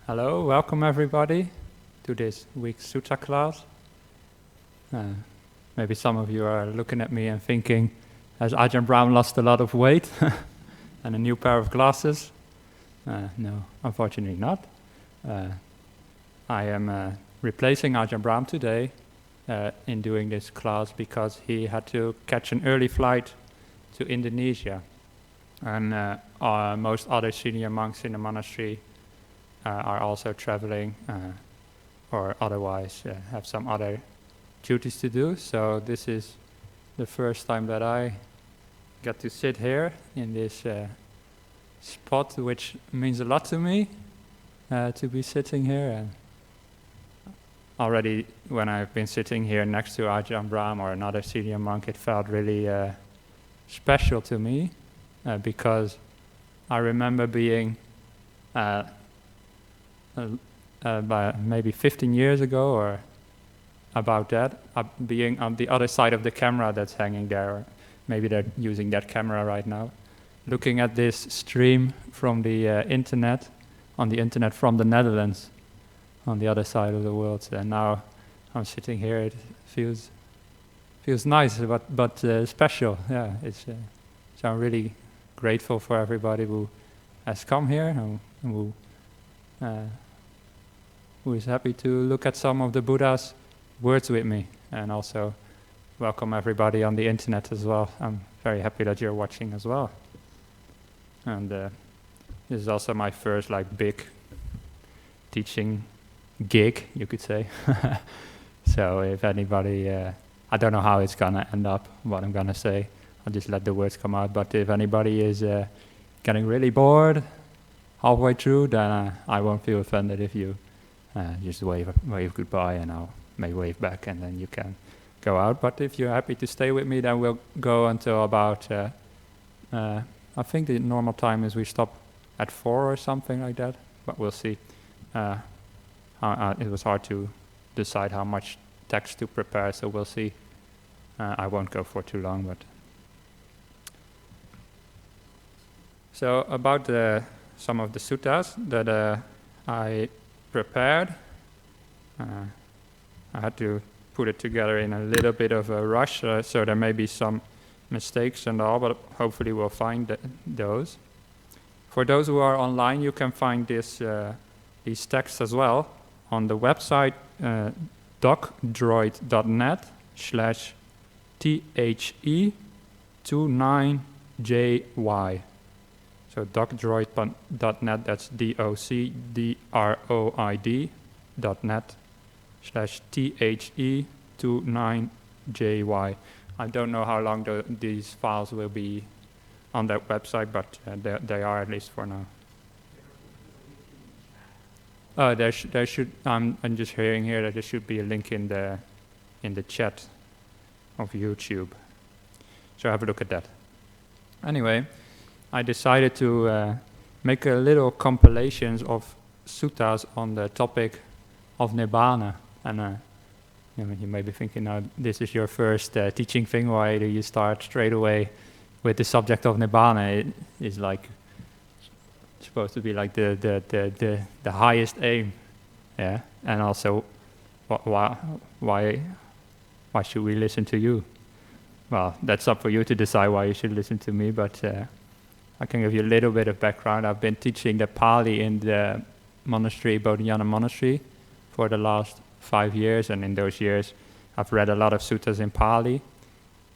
Hello, welcome everybody to this week's Sutta class. Maybe some of you are looking at me and thinking, has Ajahn Brahm lost a lot of weight and a new pair of glasses? No, unfortunately not. I am replacing Ajahn Brahm today in doing this class because he had to catch an early flight to Indonesia. And most other senior monks in the monastery are also traveling or otherwise have some other duties to do. So this is the first time that I get to sit here in this spot, which means a lot to me, to be sitting here. And already when I've been sitting here next to Ajahn Brahm or another senior monk, it felt really special to me because I remember being about maybe 15 years ago or about that, being on the other side of the camera that's hanging there, or maybe they're using that camera right now, looking at this stream from the internet, on the internet from the Netherlands, on the other side of the world. And now I'm sitting here, it feels nice, but special. Yeah, so I'm really grateful for everybody who has come here and who is happy to look at some of the Buddha's words with me, and also welcome everybody on the internet as well. I'm very happy that you're watching as well. And this is also my first big teaching gig, you could say. So if anybody, I don't know how it's gonna end up, what I'm gonna say. I'll just let the words come out. But if anybody is getting really bored halfway through, then I won't feel offended if you just wave goodbye, and I'll may wave back, and then you can go out. But if you're happy to stay with me, then we'll go until about, I think the normal time is we stop at 4 or something like that, but we'll see. It was hard to decide how much text to prepare, so we'll see. I won't go for too long, but... So about some of the suttas that I prepared. I had to put it together in a little bit of a rush, so there may be some mistakes and all, but hopefully we'll find those. For those who are online, you can find these texts as well on the website docdroid.net/THE29JY. So docdroid.net, that's docdroid.net/THE29JY. I don't know how long these files will be on that website, but they are at least for now. There should. I'm just hearing here that there should be a link in the chat of YouTube. So have a look at that. Anyway, I decided to make a little compilations of suttas on the topic of Nibbana. And you may be thinking, now this is your first teaching thing. Why do you start straight away with the subject of Nibbana? It is supposed to be like the highest aim, yeah. And also, why should we listen to you? Well, that's up for you to decide why you should listen to me. But I can give you a little bit of background. I've been teaching the Pali in the monastery, Bodhinyana Monastery, for the last 5 years, and in those years I've read a lot of suttas in Pali.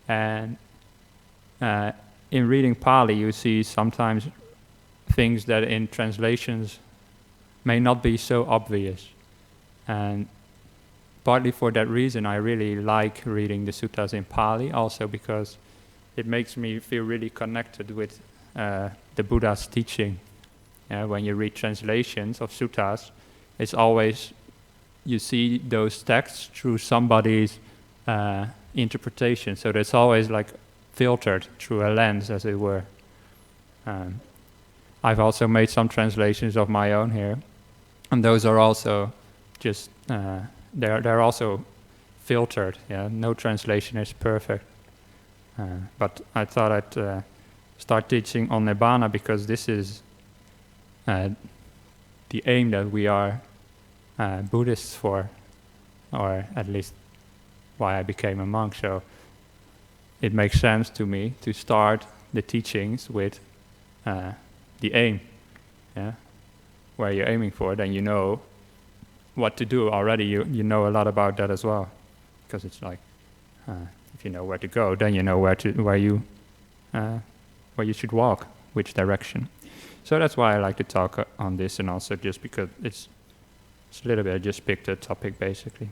And in reading Pali, you see sometimes things that in translations may not be so obvious. And partly for that reason, I really like reading the suttas in Pali, also because it makes me feel really connected with the Buddha's teaching. When you read translations of suttas, it's always, you see those texts through somebody's interpretation. So it's always filtered through a lens, as it were. I've also made some translations of my own here, and those are also just they're also filtered. Yeah, no translation is perfect. But I thought I'd start teaching on Nibbana because this is the aim that we are Buddhists for, or at least why I became a monk. So it makes sense to me to start the teachings with the aim, yeah, where you're aiming for. Then you know what to do already. You know a lot about that as well, because it's like if you know where to go, then you know where you should walk, which direction. So that's why I like to talk on this, and also just because it's a little bit. I just picked a topic basically.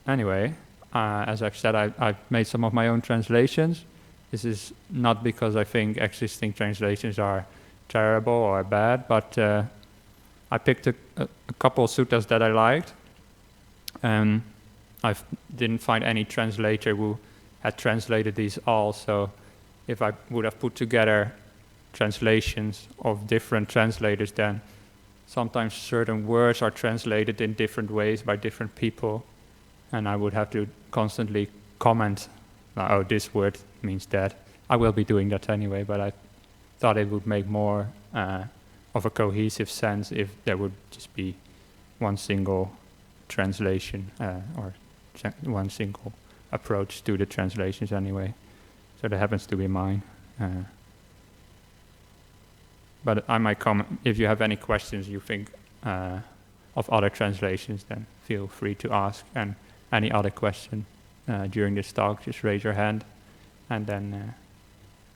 Anyway, as I've said, I've made some of my own translations. This is not because I think existing translations are terrible or bad, but I picked a couple of suttas that I liked, and I didn't find any translator who had translated these all. So if I would have put together translations of different translators, then sometimes certain words are translated in different ways by different people, and I would have to constantly comment, oh, this word means that. I will be doing that anyway, but I thought it would make more of a cohesive sense if there would just be one single translation or one single approach to the translations anyway. So that happens to be mine. But I might comment, if you have any questions you think of other translations, then feel free to ask. And any other question during this talk, just raise your hand, and then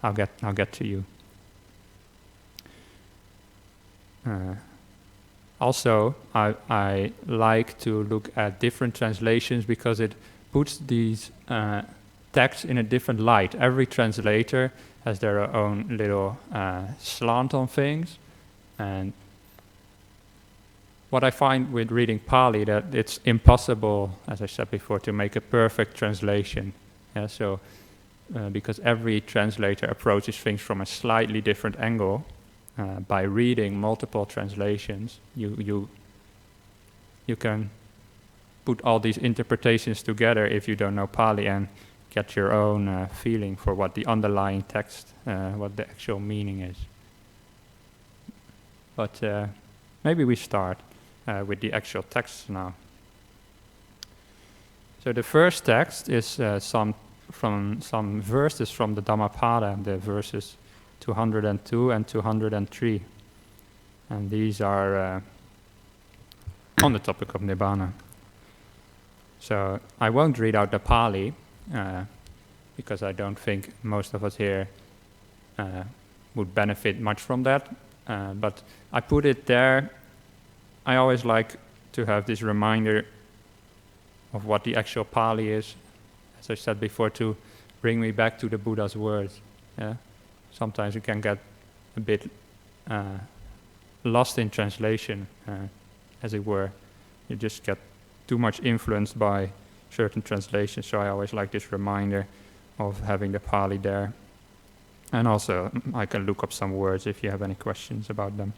I'll get to you. Also, I like to look at different translations because it puts these texts in a different light. Every translator has their own little slant on things, and what I find with reading Pali, that it's impossible, as I said before, to make a perfect translation. Yeah, so because every translator approaches things from a slightly different angle. By reading multiple translations, you can put all these interpretations together if you don't know Pali, and get your own feeling for what the underlying text, what the actual meaning is. But maybe we start with the actual text now. So the first text is some verses from the Dhammapada, the verses 202 and 203. And these are on the topic of Nibbana. So I won't read out the Pali, because I don't think most of us here would benefit much from that. But I put it there. I always like to have this reminder of what the actual Pali is, as I said before, to bring me back to the Buddha's words. Yeah? Sometimes you can get a bit lost in translation, as it were. You just get too much influenced by certain translations, so I always like this reminder of having the Pali there. And also, I can look up some words if you have any questions about them.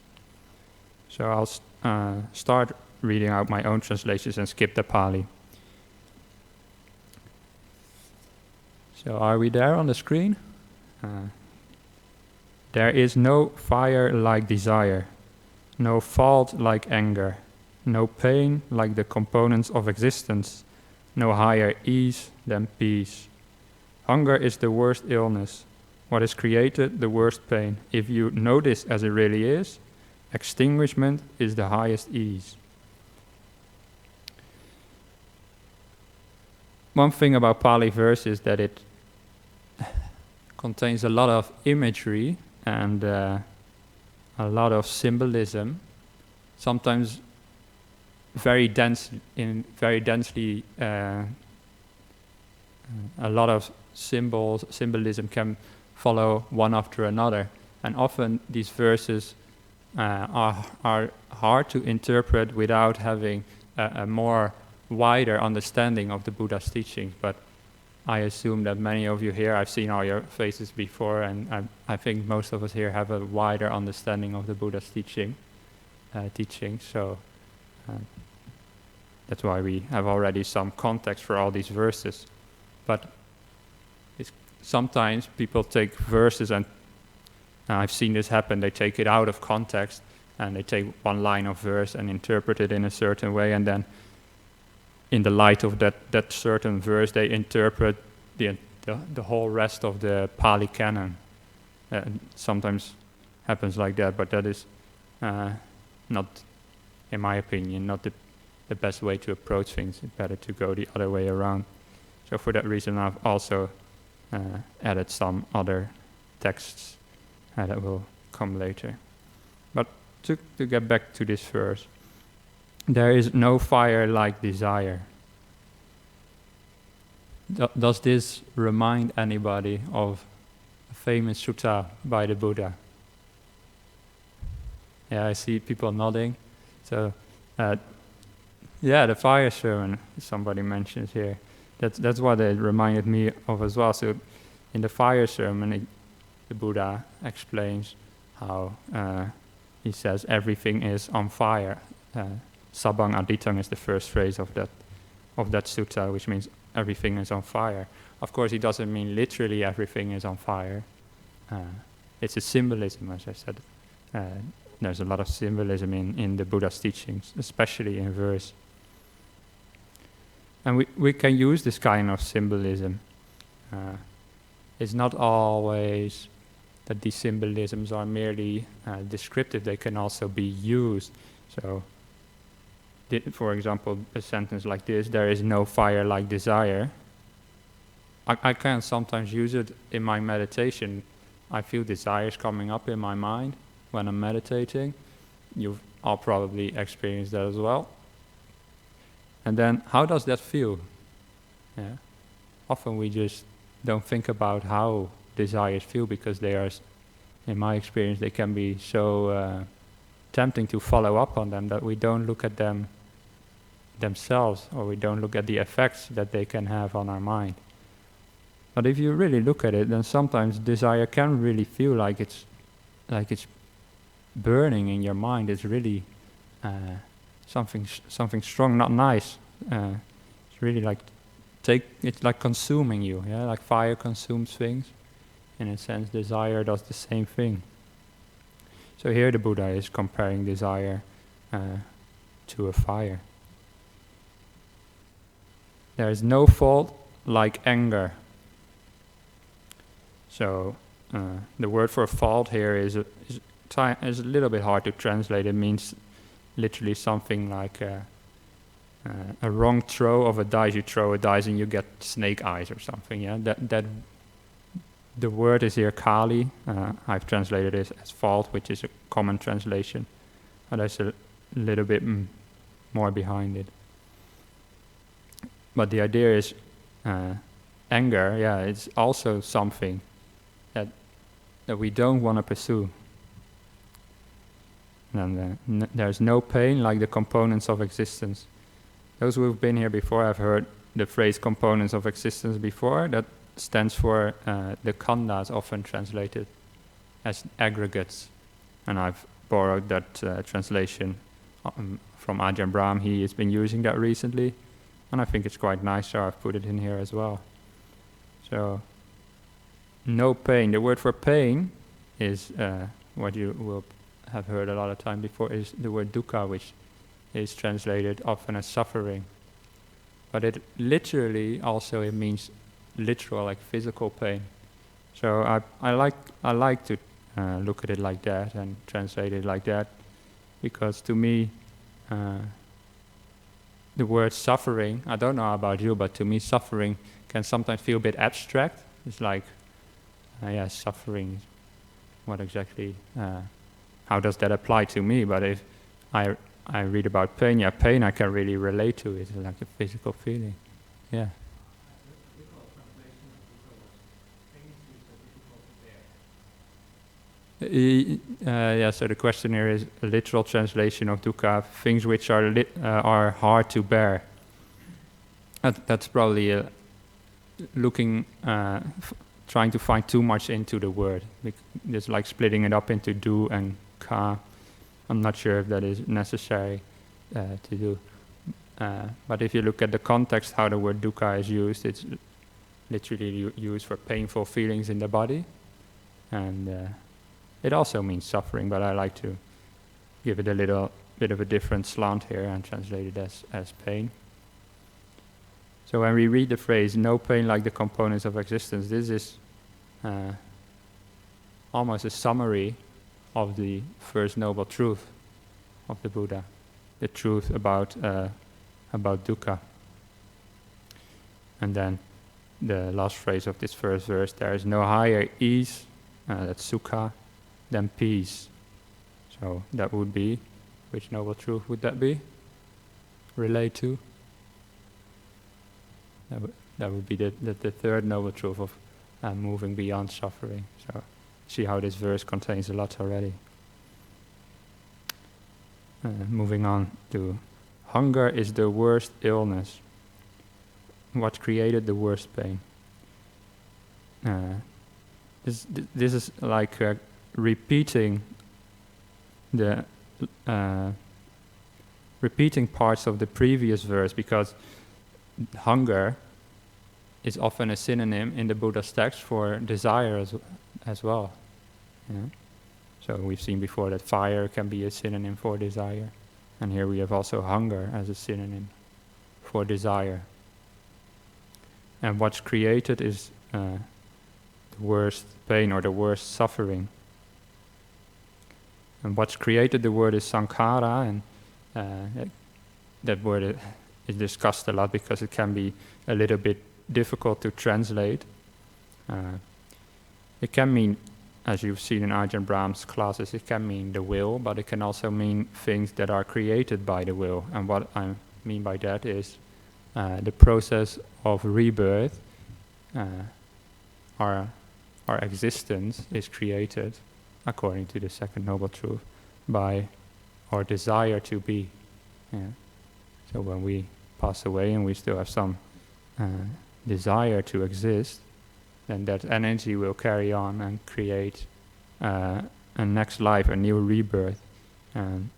So I'll start reading out my own translations and skip the Pali. So are we there on the screen? There is no fire like desire, no fault like anger, no pain like the components of existence, no higher ease than peace. Hunger is the worst illness. What is created, the worst pain. If you know this as it really is, extinguishment is the highest ease. One thing about Pali verse is that it contains a lot of imagery and a lot of symbolism, sometimes very densely, a lot of symbolism can follow one after another, and often these verses are hard to interpret without having a more wider understanding of the Buddha's teachings. But I assume that many of you here, I've seen all your faces before, and I think most of us here have a wider understanding of the Buddha's teaching. So that's why we have already some context for all these verses. But sometimes people take verses, and I've seen this happen, they take it out of context and they take one line of verse and interpret it in a certain way, and then in the light of that certain verse, they interpret the whole rest of the Pali canon. Sometimes happens like that, but that is not, in my opinion, not the best way to approach things. It's better to go the other way around. So for that reason, I've also added some other texts that will come later. But to get back to this verse, there is no fire like desire. Does this remind anybody of a famous sutta by the Buddha? Yeah, I see people nodding. So, the fire sermon somebody mentions here. That's what it reminded me of as well. So, in the fire sermon, the Buddha explains how he says everything is on fire. Sabang aditang is the first phrase of that sutta, which means everything is on fire. Of course, he doesn't mean literally everything is on fire. It's a symbolism, as I said. There's a lot of symbolism in the Buddha's teachings, especially in verse. And we can use this kind of symbolism. It's not always that these symbolisms are merely descriptive. They can also be used. So, for example, a sentence like this, there is no fire like desire. I can sometimes use it in my meditation. I feel desires coming up in my mind when I'm meditating. You've all probably experienced that as well. And then, how does that feel? Yeah. Often we just don't think about how desires feel, because they are, in my experience, they can be so tempting to follow up on them that we don't look at them themselves, or we don't look at the effects that they can have on our mind. But if you really look at it, then sometimes desire can really feel like it's burning in your mind. It's really something strong, not nice. It's really like it's like consuming you. Yeah, like fire consumes things. In a sense, desire does the same thing. So here the Buddha is comparing desire to a fire. There is no fault like anger. So the word for fault here is a little bit hard to translate. It means literally something like a wrong throw of a dice. You throw a dice and you get snake eyes or something. Yeah, that the word is here kali. I've translated it as fault, which is a common translation. But there's a little bit more behind it. But the idea is anger. Yeah, it's also something that we don't want to pursue. And there's no pain like the components of existence. Those who have been here before have heard the phrase components of existence before. That stands for the khandhas, often translated as aggregates. And I've borrowed that translation from Ajahn Brahm. He has been using that recently. And I think it's quite nice, so I've put it in here as well. So, no pain. The word for pain is what you will have heard a lot of time before, is the word dukkha, which is translated often as suffering. But it literally also, it means literal, like physical pain. So I like to look at it like that and translate it like that, because to me, the word suffering, I don't know about you, but to me suffering can sometimes feel a bit abstract. It's like, suffering, what exactly, how does that apply to me? But if I read about pain, pain I can really relate to. It's like a physical feeling. Yeah. So the question here is a literal translation of dukkha, things which are hard to bear. That's probably looking, trying to find too much into the word. It's like splitting it up into du and ka. I'm not sure if that is necessary to do. But if you look at the context, how the word dukkha is used, it's literally used for painful feelings in the body. And it also means suffering, but I like to give it a little bit of a different slant here and translate it as pain. So when we read the phrase, no pain like the components of existence, this is almost a summary of the first noble truth of the Buddha, the truth about dukkha. And then the last phrase of this first verse, there is no higher ease, that's sukha, than peace. So that would be, which noble truth would that be? Relate to? That would be the third noble truth of moving beyond suffering. So see how this verse contains a lot already. Moving on to hunger is the worst illness. What created the worst pain? This is like repeating the repeating parts of the previous verse, because hunger is often a synonym in the Buddha's text for desire as well. You know? So we've seen before that fire can be a synonym for desire, and here we have also hunger as a synonym for desire. And what's created is the worst pain or the worst suffering. And what's created the word is sankhara, and that word is discussed a lot because it can be a little bit difficult to translate. It can mean, as you've seen in Ajahn Brahm's classes, it can mean the will, but it can also mean things that are created by the will. And what I mean by that is the process of rebirth. Our existence is created, according to the second noble truth, by our desire to be. Yeah. So when we pass away and we still have some desire to exist, then that energy will carry on and create a next life, a new rebirth. And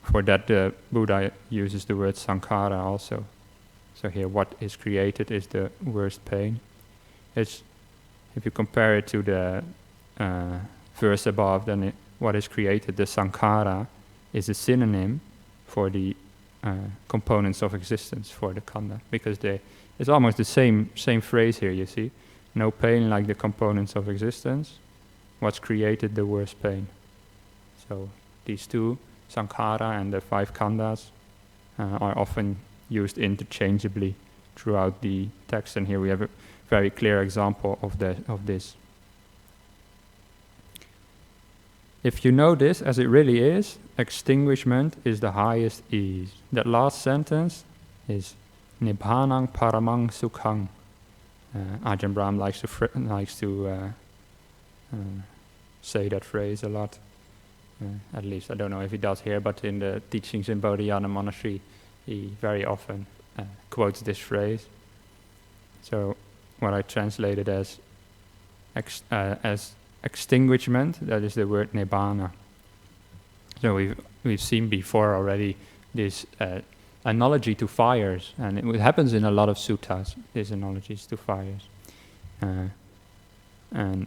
for that the Buddha uses the word sankhara also. So here what is created is the worst pain. It's, if you compare it to the verse above, then what is created, the sankhara, is a synonym for the components of existence, for the khandha, because it's almost the same phrase here, you see. No pain like the components of existence. What's created the worst pain? So these two, sankhara and the five khandhas, are often used interchangeably throughout the text, and here we have a very clear example of this. If you know this as it really is, extinguishment is the highest ease. That last sentence is Nibbānang paramang sukhang. Ajahn Brahm likes to say that phrase a lot. At least I don't know if he does here, but in the teachings in Bodhayana Monastery, he very often quotes this phrase. So what I translated as extinguishment, that is the word nibbana. So we've seen before already this analogy to fires, and it happens in a lot of suttas, these analogies to fires. And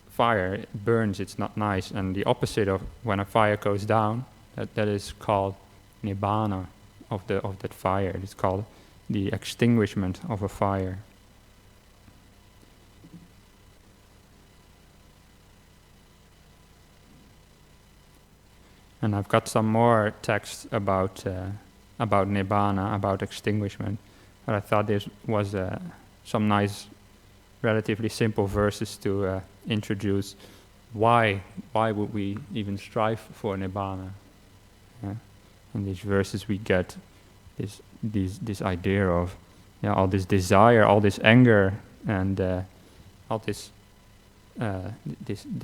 fire burns, it's not nice, and the opposite of when a fire goes down, that is called nibbana of that fire. It's called the extinguishment of a fire. And I've got some more texts about nibbana, about extinguishment, but I thought this was some nice, relatively simple verses to introduce why would we even strive for nibbana. In these verses we get this idea of all this desire, all this anger, and all this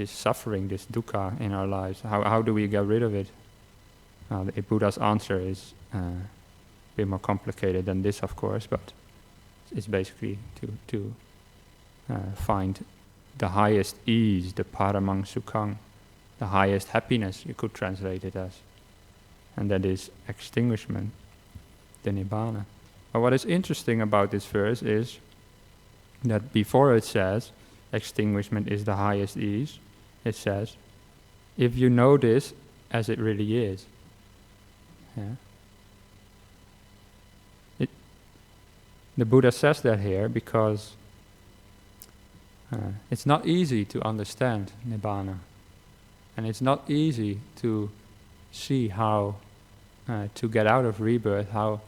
suffering, this dukkha in our lives. How do we get rid of it? The Buddha's answer is a bit more complicated than this, of course, but it's basically to find the highest ease, the paramang sukhang, the highest happiness, you could translate it as. And that is extinguishment, the nibbana. But what is interesting about this verse is that before it says extinguishment is the highest ease, it says, if you know this as it really is. Yeah. The Buddha says that here because it's not easy to understand Nibbana. And it's not easy to see how to get out of rebirth, how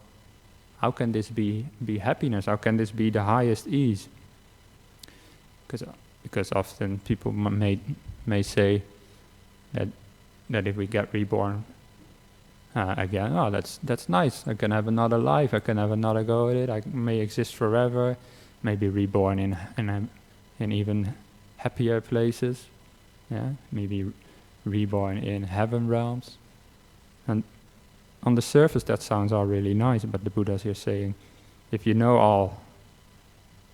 can this be happiness? How can this be the highest ease? Because often people may say that if we get reborn again, oh, that's nice. I can have another life. I can have another go at it. I may exist forever. Maybe reborn in even happier places. Yeah, maybe reborn in heaven realms. And on the surface, that sounds all really nice. But the Buddha's here saying, if you know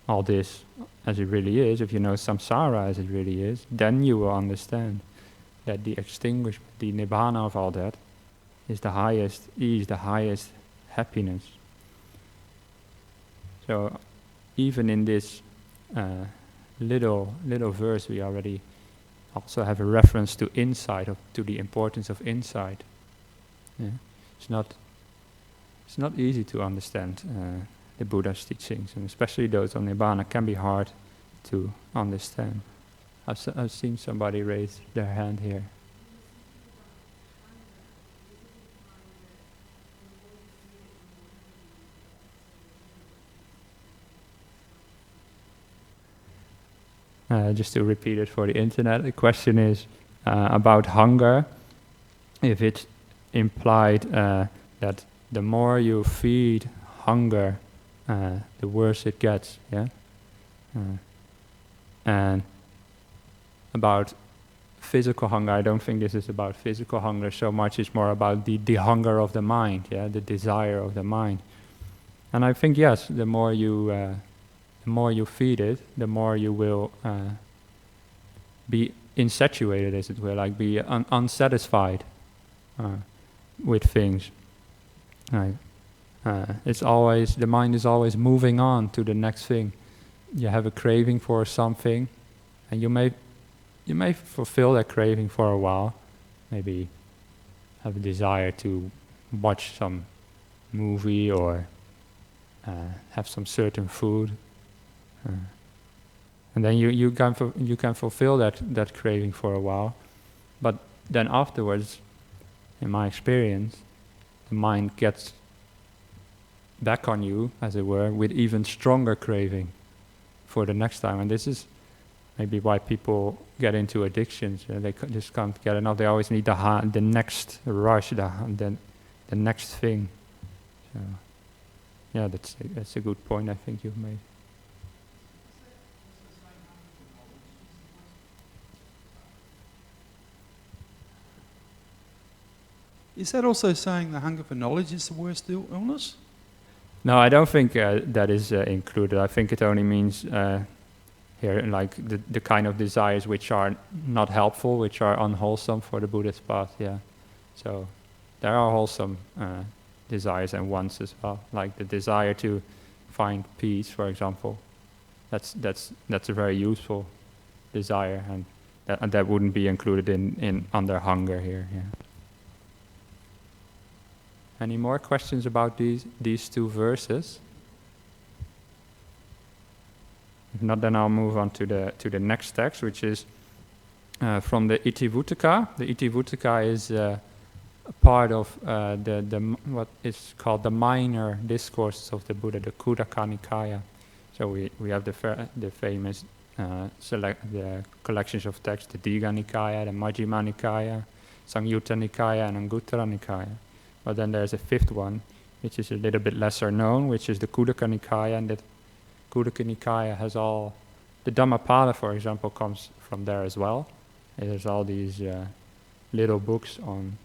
all this as it really is, if you know samsara as it really is, then you will understand that the extinguishment, the nibbana of all that, is the highest ease, the highest happiness. So even in this little verse, we already also have a reference to insight, to the importance of insight. Yeah. It's not easy to understand the Buddha's teachings, and especially those on Nibbana can be hard to understand. I've seen somebody raise their hand here. Just to repeat it for the internet, the question is about hunger. If it's implied that the more you feed hunger, the worse it gets, yeah? And about physical hunger, I don't think this is about physical hunger so much, it's more about the hunger of the mind, yeah, the desire of the mind. And I think, yes, the more you feed it, the more you will be insatuated, as it were, like be unsatisfied with things. It's always, the mind is always moving on to the next thing. You have a craving for something, and you may fulfill that craving for a while. Maybe have a desire to watch some movie or have some certain food, and then you can fulfill that craving for a while. But then afterwards, in my experience, the mind gets back on you, as it were, with even stronger craving for the next time. And this is maybe why people get into addictions. They just can't get enough. They always need the next rush, the next thing. So, yeah, that's a good point I think you've made. Is that also saying the hunger for knowledge is the worst illness? No, I don't think that is included. I think it only means here, like the kind of desires which are not helpful, which are unwholesome for the Buddhist path. Yeah, so there are wholesome desires and wants as well, like the desire to find peace, for example. That's a very useful desire, and that wouldn't be included in under hunger here. Yeah. Any more questions about these two verses? If not, then I'll move on to the next text, which is from the Itivuttaka. The Itivuttaka is a part of the what is called the minor discourses of the Buddha, the Khuddaka Nikaya. So we have the famous the collections of texts, the Digha Nikaya, the Majjhima Nikaya, Samyutta Nikaya, and Anguttara Nikaya. But then there's a fifth one, which is a little bit lesser known, which is the Khuddaka Nikaya, and that Khuddaka Nikaya has all, the Dhammapada, for example, comes from there as well. It has all these little books on,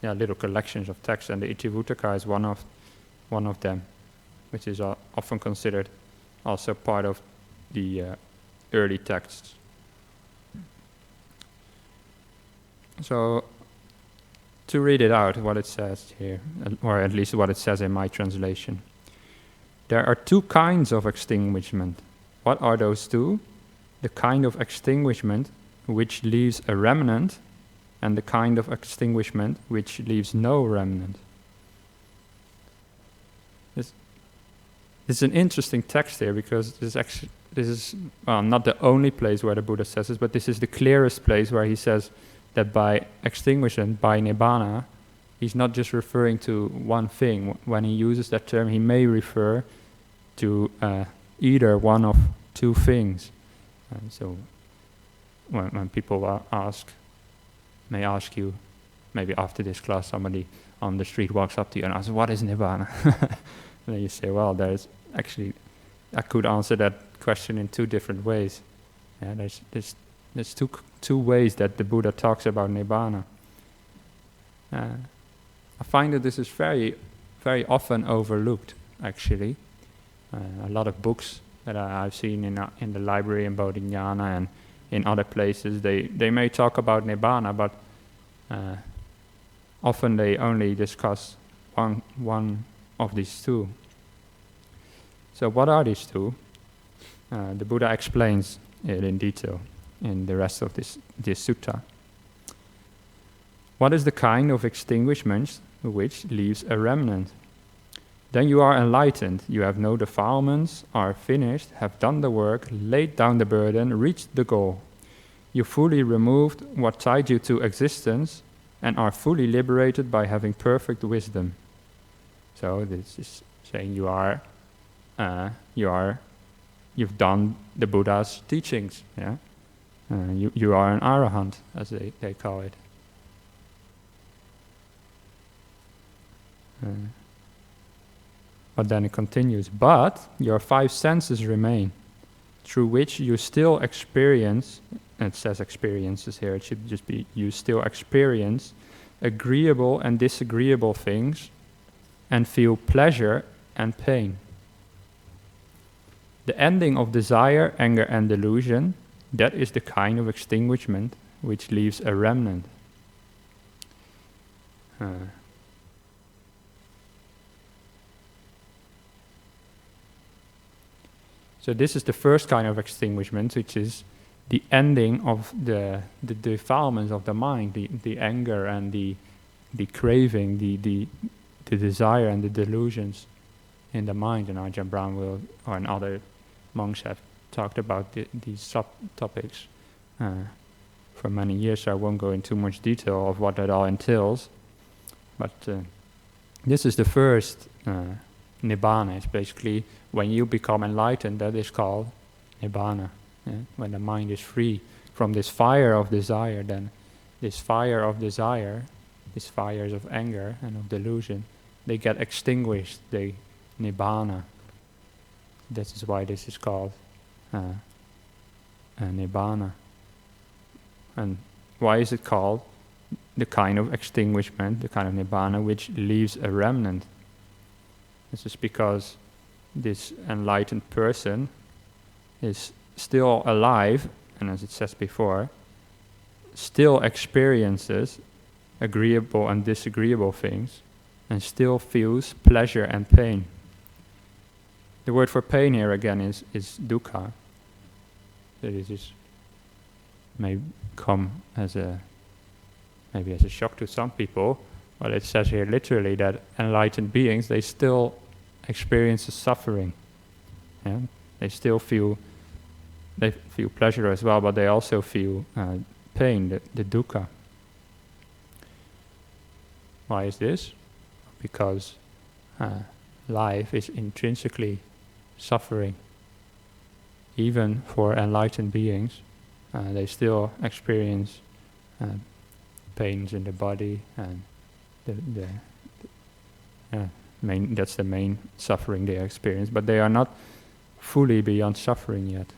little collections of texts, and the Itivuttaka is one of them, which is often considered also part of the early texts. So, to read it out, what it says here, or at least what it says in my translation. There are two kinds of extinguishment. What are those two? The kind of extinguishment which leaves a remnant, and the kind of extinguishment which leaves no remnant. This is an interesting text here, because this is not the only place where the Buddha says this, but this is the clearest place where he says that by extinguishment, by Nibbana, he's not just referring to one thing. When he uses that term, he may refer to either one of two things. So when people may ask you, maybe after this class, somebody on the street walks up to you and asks, what is Nibbana? And then you say, well, I could answer that question in two different ways. Yeah, there's two ways that the Buddha talks about Nibbana. I find that this is very, very often overlooked, actually. A lot of books that I've seen in the library in Bodhinyana and in other places, they may talk about Nibbana, but often they only discuss one of these two. So what are these two? The Buddha explains it in detail in the rest of this sutta. What is the kind of extinguishment which leaves a remnant? Then you are enlightened, you have no defilements, are finished, have done the work, laid down the burden, reached the goal. You fully removed what tied you to existence and are fully liberated by having perfect wisdom. So this is saying you've done the Buddha's teachings. Yeah, you are an arahant, as they call it. But then it continues. But your five senses remain, through which you still experience. And it says experiences here. It should just be you still experience agreeable and disagreeable things, and feel pleasure and pain. The ending of desire, anger, and delusion, that is the kind of extinguishment which leaves a remnant. So this is the first kind of extinguishment, which is the ending of the defilements of the mind, the anger and the craving, the desire and the delusions in the mind. And Ajahn Brahm and other monks have talked about these subtopics for many years, so I won't go into much detail of what that all entails. But this is the first Nibbana. It's basically when you become enlightened, that is called Nibbana. Yeah? When the mind is free from this fire of desire, then this fire of desire, these fires of anger and of delusion, they get extinguished, they Nibbana. This is why this is called Nibbana. And why is it called the kind of extinguishment, the kind of Nibbana which leaves a remnant? This is because this enlightened person is still alive, and as it says before, still experiences agreeable and disagreeable things, and still feels pleasure and pain. The word for pain here again is dukkha. This may come as a shock to some people, but it says here literally that enlightened beings, they still experience the suffering. Yeah? They still feel pleasure as well, but they also feel pain, the dukkha. Why is this? Because life is intrinsically suffering. Even for enlightened beings, they still experience pains in the body, and that's the main suffering they experience, but they are not fully beyond suffering yet.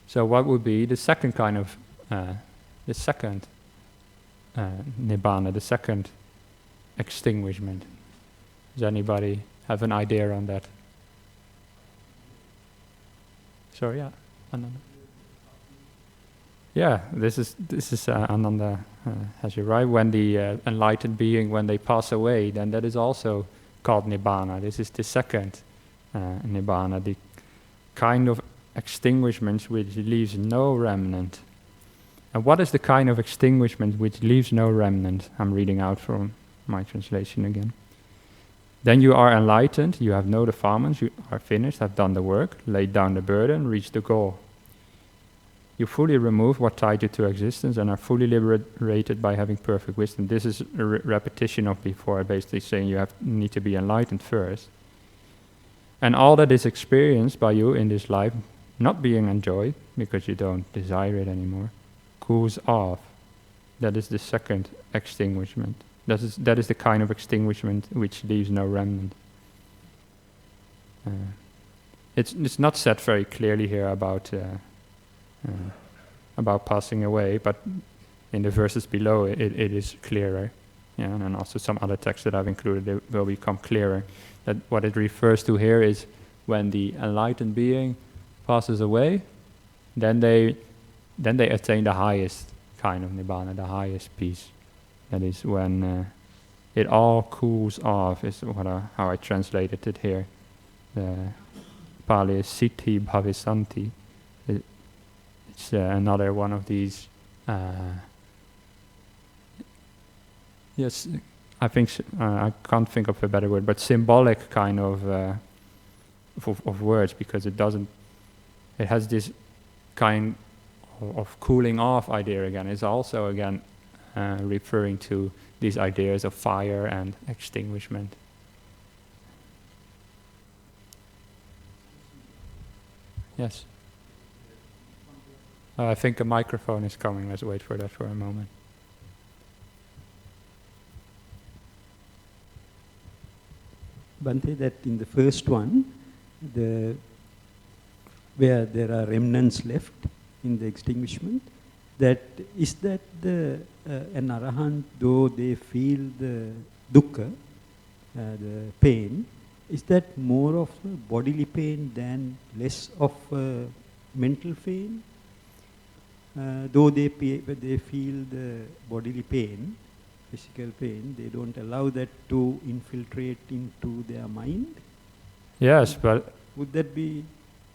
So what would be the second kind of, Nibbana, the second extinguishment? Does anybody have an idea on that? So yeah, Ananda. Yeah, this is Ananda has you right. When the enlightened being, when they pass away, then that is also called Nibbana. This is the second Nibbana, the kind of extinguishment which leaves no remnant. And what is the kind of extinguishment which leaves no remnant? I'm reading out from my translation again. Then you are enlightened, you have no defilements, you are finished, have done the work, laid down the burden, reached the goal. You fully remove what tied you to existence and are fully liberated by having perfect wisdom. This is a repetition of before, basically saying you need to be enlightened first. And all that is experienced by you in this life, not being enjoyed, because you don't desire it anymore, cools off. That is the second extinguishment. That is the kind of extinguishment which leaves no remnant. It's not said very clearly here about passing away, but in the verses below it is clearer. Yeah, and also some other texts that I've included, they will become clearer. That what it refers to here is when the enlightened being passes away, then they attain the highest kind of Nibbana, the highest peace. That is when it all cools off, is how I translated it here. The Pali is Siddhi Bhavisanti. It's another one of these, yes, I think, I can't think of a better word, but symbolic kind of words, because it has this kind of cooling off idea again. It's also again referring to these ideas of fire and extinguishment. Yes. I think a microphone is coming. Let's wait for that for a moment. Bhante, that in the first one, where there are remnants left in the extinguishment, an arahant, though they feel the dukkha, the pain, is that more of a bodily pain than less of a mental pain? Though they feel the bodily pain, physical pain, they don't allow that to infiltrate into their mind? Yes, but would that be?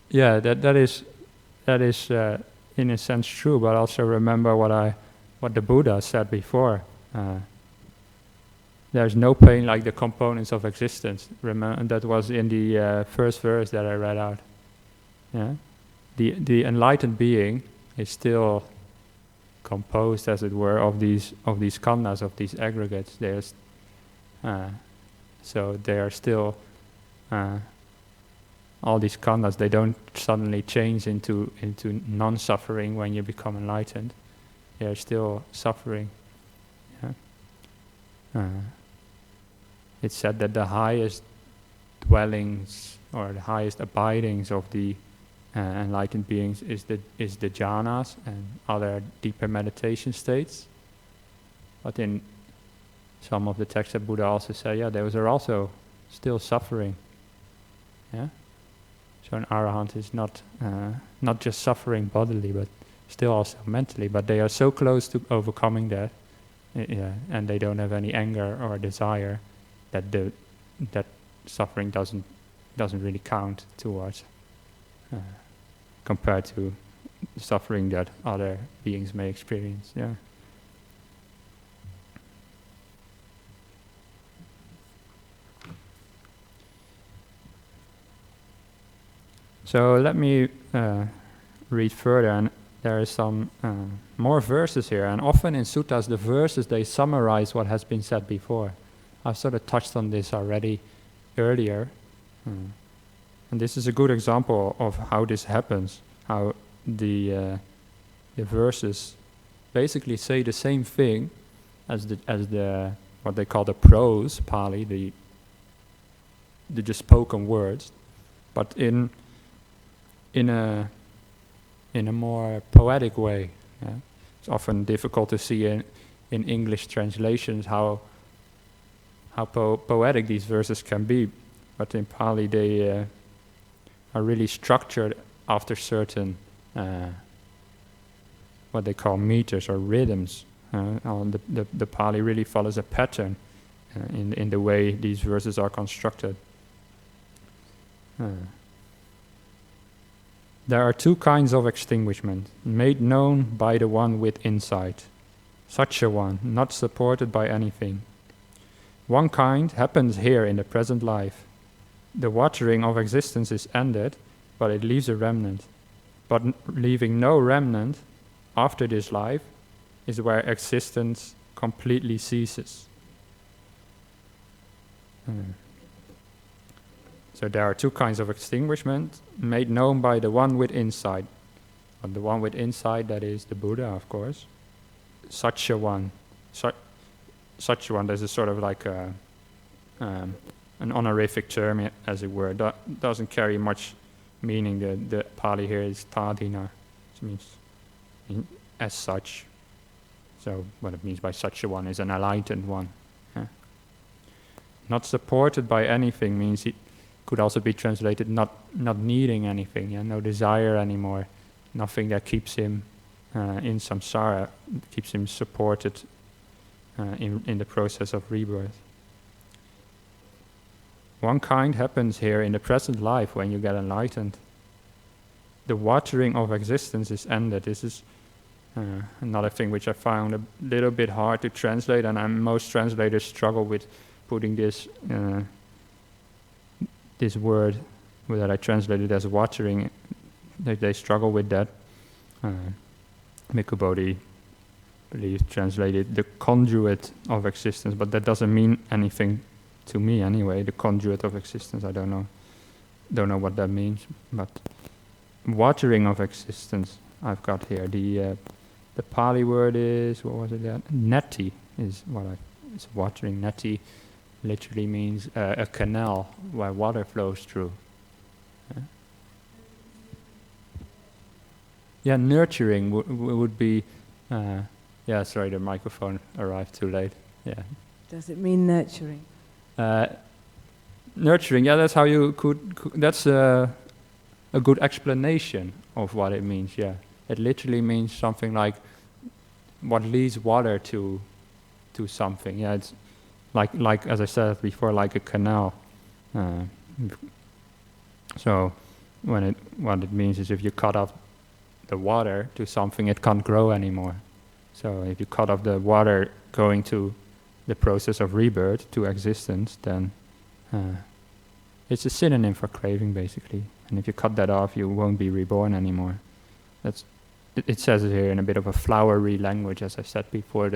Yeah, that is in a sense true. But also remember what the Buddha said before. There's no pain like the components of existence. Remember, that was in the first verse that I read out. Yeah, the enlightened being is still composed, as it were, of these khandhas, of these aggregates. So they are still all these khandhas. They don't suddenly change into non-suffering when you become enlightened. They are still suffering. Yeah. It's said that the highest dwellings or the highest abidings of the enlightened beings is the jhanas and other deeper meditation states. But in some of the texts that Buddha also say, those are also still suffering. Yeah. So an arahant is not just suffering bodily, but still also mentally. But they are so close to overcoming that, and they don't have any anger or desire, that suffering doesn't really count towards. Compared to suffering that other beings may experience. Yeah. So let me read further, and there are some more verses here, and often in suttas the verses, they summarize what has been said before. I've sort of touched on this already earlier. And this is a good example of how this happens, how the verses basically say the same thing as the what they call the prose Pali, the spoken words, but in a more poetic way. Yeah? It's often difficult to see in English translations how poetic these verses can be, but in Pali they are really structured after certain what they call meters or rhythms. The Pali really follows a pattern in the way these verses are constructed. There are two kinds of extinguishment, made known by the one with insight. Such a one, not supported by anything. One kind happens here in the present life. The watering of existence is ended, but it leaves a remnant. But leaving no remnant after this life is where existence completely ceases. So there are two kinds of extinguishment, made known by the one with insight. And the one with insight, that is the Buddha, of course. Such a one, there's a sort of like an honorific term, as it were. Doesn't carry much meaning. The Pali here is tādhina, which means as such. So what it means by such a one is an enlightened one. Not supported by anything means it could also be translated not needing anything, no desire anymore, nothing that keeps him in samsara, keeps him supported in the process of rebirth. One kind happens here in the present life when you get enlightened. The watering of existence is ended. This is another thing which I found a little bit hard to translate, and most translators struggle with putting this this word that I translated as watering. They struggle with that. Bhikkhu Bodhi believe translated the conduit of existence, but that doesn't mean anything to me anyway. The conduit of existence, I don't know what that means. But watering of existence, I've got here. The Pali word is, what was it? Neti is it's watering. Neti literally means a canal where water flows through. Nurturing would be. Sorry, the microphone arrived too late. Yeah. Does it mean nurturing? Nurturing, that's how you could that's a good explanation of what it means, It literally means something like what leads water to something. It's like as I said before, like a canal. So what it means is if you cut off the water to something, it can't grow anymore. So if you cut off the water going to the process of rebirth, to existence, then it's a synonym for craving, basically. And if you cut that off, you won't be reborn anymore. It says it here in a bit of a flowery language, as I said before.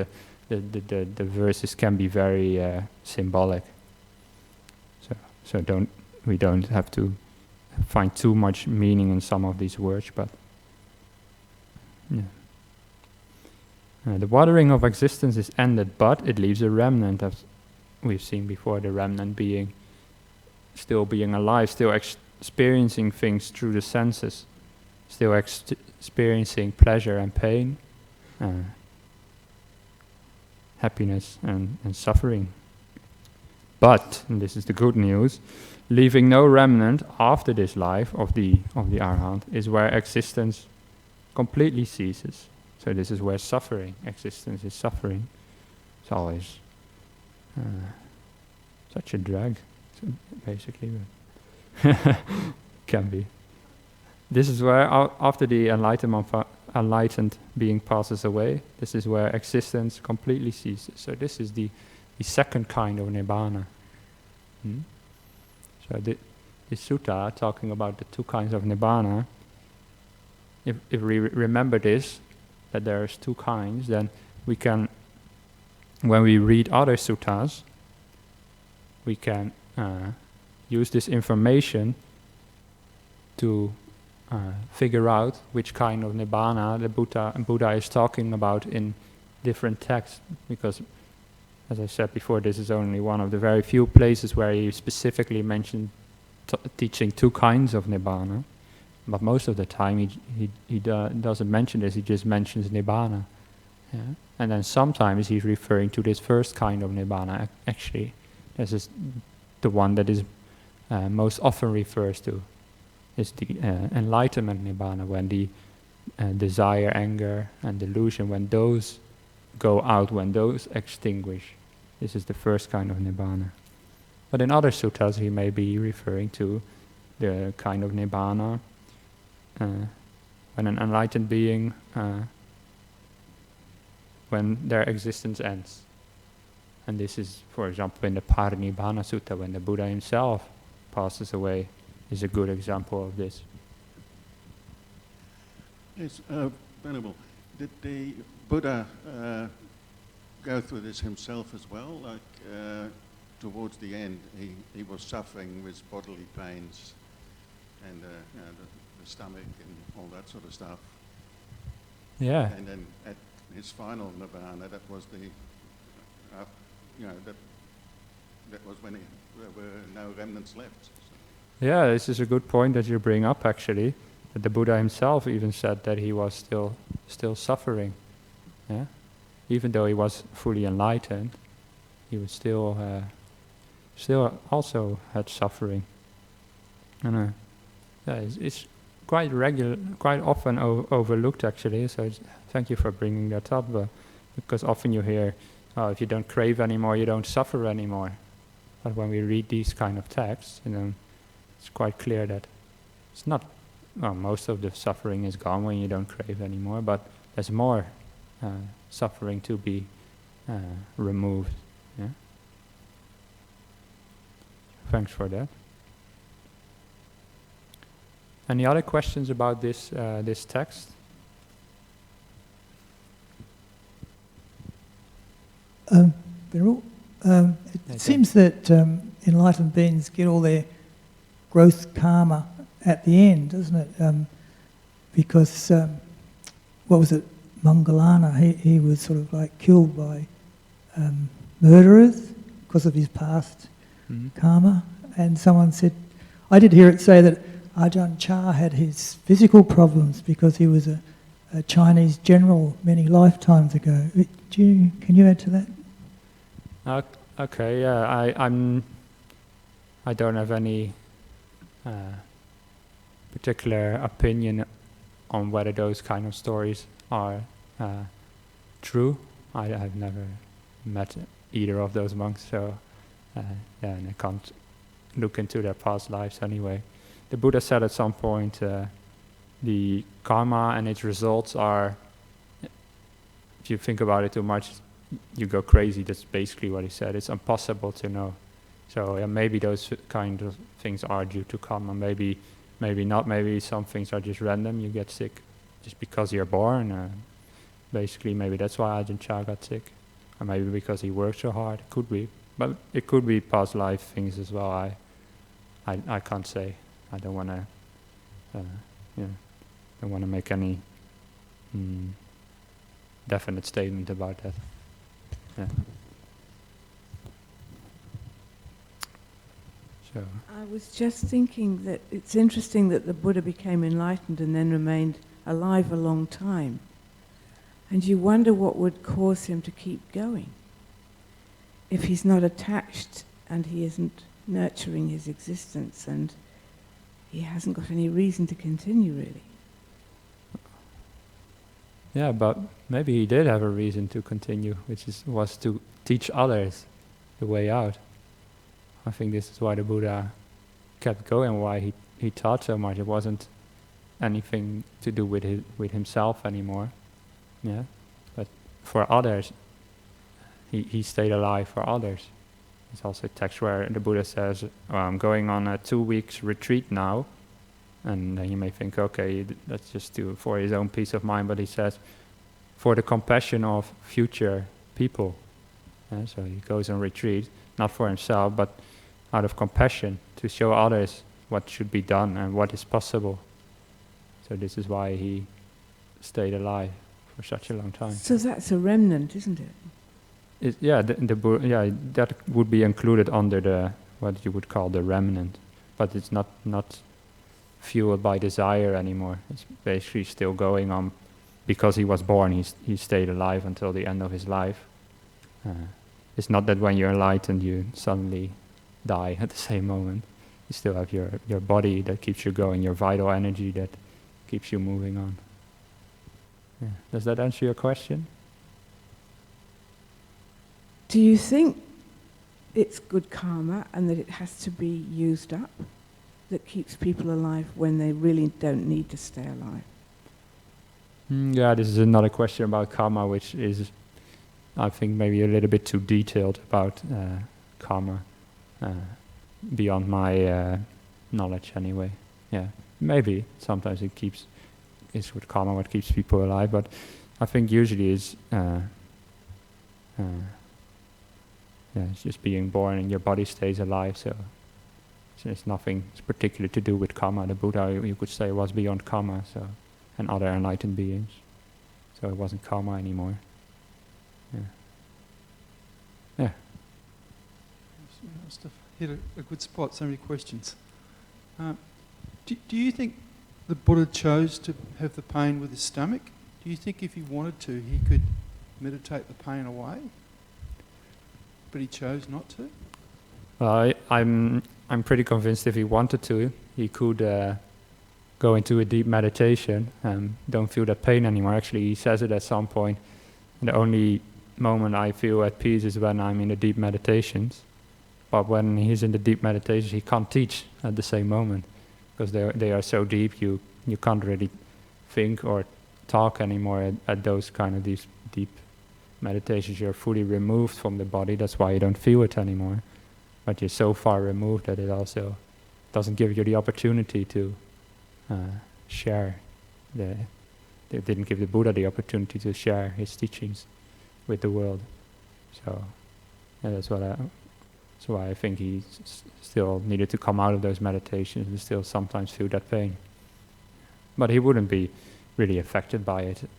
The verses can be very symbolic. So we don't have to find too much meaning in some of these words, but the watering of existence is ended, but it leaves a remnant, as we've seen before, the remnant still being alive, still experiencing things through the senses, still experiencing pleasure and pain, happiness and suffering. But, and this is the good news, leaving no remnant after this life of the Arahant is where existence completely ceases. So this is where existence is suffering. It's always such a drag, basically. Can be. This is where, after the enlightened being passes away, this is where existence completely ceases. So this is the second kind of Nibbana. So the sutta talking about the two kinds of Nibbana, if we remember this, that there's two kinds, then we can, when we read other suttas, we can use this information to figure out which kind of Nibbana the Buddha is talking about in different texts, because, as I said before, this is only one of the very few places where he specifically mentioned teaching two kinds of Nibbana. But most of the time he doesn't mention this, he just mentions Nibbana. And then sometimes he's referring to this first kind of Nibbana. Actually, this is the one that is most often refers to. It's the enlightenment Nibbana, when the desire, anger and delusion, when those go out, when those extinguish. This is the first kind of Nibbana. But in other suttas he may be referring to the kind of Nibbana. When an enlightened being, when their existence ends. And this is, for example, in the Nibbānadhātu Sutta, when the Buddha himself passes away, is a good example of this. Yes, Venerable, did the Buddha go through this himself as well? Like towards the end, he was suffering with bodily pains and the stomach and all that sort of stuff. Yeah. And then at his final Nibbana, that was the, that was when there were no remnants left. So. Yeah, this is a good point that you bring up, actually. That the Buddha himself even said that he was still suffering. Yeah, even though he was fully enlightened, he was still also had suffering. And it's quite often overlooked, actually. So thank you for bringing that up, because often you hear, "Oh, if you don't crave anymore, you don't suffer anymore." But when we read these kind of texts, it's quite clear that it's not. Well, most of the suffering is gone when you don't crave anymore, but there's more suffering to be removed. Yeah. Thanks for that. Any other questions about this text? Venerable, it seems that enlightened beings get all their growth karma at the end, doesn't it? Because, what was it, Mangalana, he was sort of like killed by murderers because of his past karma. And someone said, I did hear it say that Ajahn Chah had his physical problems because he was a Chinese general many lifetimes ago. Can you add to that? Okay, yeah, I don't have any particular opinion on whether those kind of stories are true. I've never met either of those monks, so and I can't look into their past lives anyway. The Buddha said at some point, the karma and its results are, if you think about it too much, you go crazy. That's basically what he said. It's impossible to know. So maybe those kind of things are due to karma, maybe not, maybe some things are just random. You get sick just because you're born. Basically, maybe that's why Ajahn Chah got sick. Or maybe because he worked so hard. It could be. But it could be past life things as well. I can't say. I don't want to don't want to make any definite statement about that. Yeah. So. I was just thinking that it's interesting that the Buddha became enlightened and then remained alive a long time. And you wonder what would cause him to keep going. If he's not attached and he isn't nurturing his existence and he hasn't got any reason to continue, really. Yeah, but maybe he did have a reason to continue, which was to teach others the way out. I think this is why the Buddha kept going, why he taught so much. It wasn't anything to do with himself anymore. Yeah, but for others, he stayed alive for others. There's also a text where the Buddha says, I'm going on a 2 weeks retreat now. And then you may think, okay, that's just for his own peace of mind. But he says, for the compassion of future people. So he goes on retreat, not for himself, but out of compassion, to show others what should be done and what is possible. So this is why he stayed alive for such a long time. So that's a remnant, isn't it? That would be included under what you would call the remnant, but it's not fueled by desire anymore. It's basically still going on because he was born. He stayed alive until the end of his life. It's not that when you're enlightened you suddenly die at the same moment. You still have your body that keeps you going, your vital energy that keeps you moving on. Yeah. Does that answer your question? Do you think it's good karma and that it has to be used up? that keeps people alive when they really don't need to stay alive? Yeah, this is another question about karma, which is, I think, maybe a little bit too detailed about karma, beyond my knowledge anyway. Yeah, maybe sometimes it's with karma what keeps people alive, but I think usually it's it's just being born and your body stays alive, so it's nothing particular to do with karma. The Buddha, you could say, was beyond karma, so, and other enlightened beings. So it wasn't karma anymore. Yeah. Yeah. You must have hit a good spot, so many questions. Do you think the Buddha chose to have the pain with his stomach? Do you think if he wanted to, he could meditate the pain away? But he chose not to? I'm pretty convinced if he wanted to, he could go into a deep meditation and don't feel that pain anymore. Actually, he says it at some point. The only moment I feel at peace is when I'm in the deep meditations. But when he's in the deep meditation, he can't teach at the same moment, because they are so deep, you can't really think or talk anymore at those kind of these deep meditations. You're fully removed from the body, that's why you don't feel it anymore. But you're so far removed that it also doesn't give you the opportunity to share. They didn't give the Buddha the opportunity to share his teachings with the world. So yeah, that's why I think he still needed to come out of those meditations and still sometimes feel that pain. But he wouldn't be really affected by it